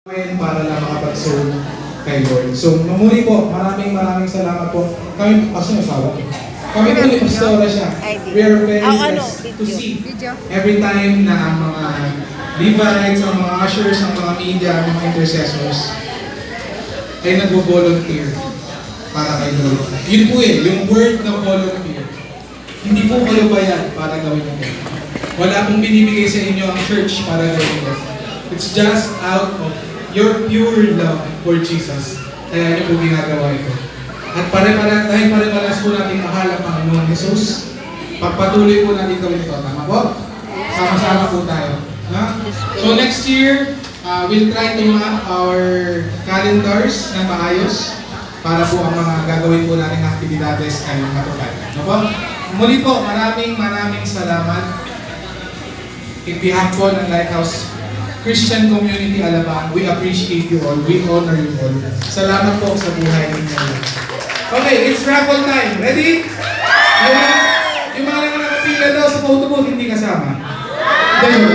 Ngayon para lang makapag-serve kay Lord. So, mamuli po, maraming salamat po. Kami, kasi nasawa. Kami po ni Pastora siya. We are very blessed to see every time na ang mga Levites, ang mga ushers, ang mga media, ang mga intercessors ay nag-volunteer para kay Lord. Yun po yung word na volunteer. Hindi po kayo bayad para gawin ito. Wala pong binibigay sa inyo ang church para gawin ito. It's just out of your pure love for Jesus. Kaya niyo po ginagawa ito. At dahil pare-paras po natin mahal ang Panginoon Jesus, pagpatuloy po natin gawin ito. Tama po? Sama-sama po tayo. Ha? So next year, we'll try to map our calendars na maayos para po ang mga gagawin po natin aktibidades ay matupad. Ano po? Muli po, maraming salamat. In behalf po ng Lighthouse Christian Community Alabang, we appreciate you all. We honor you all. Salamat po sa buhay ninyo. Okay, it's raffle time. Ready? Yung mga nakapila daw sa photo booth, hindi kasama. Hindi,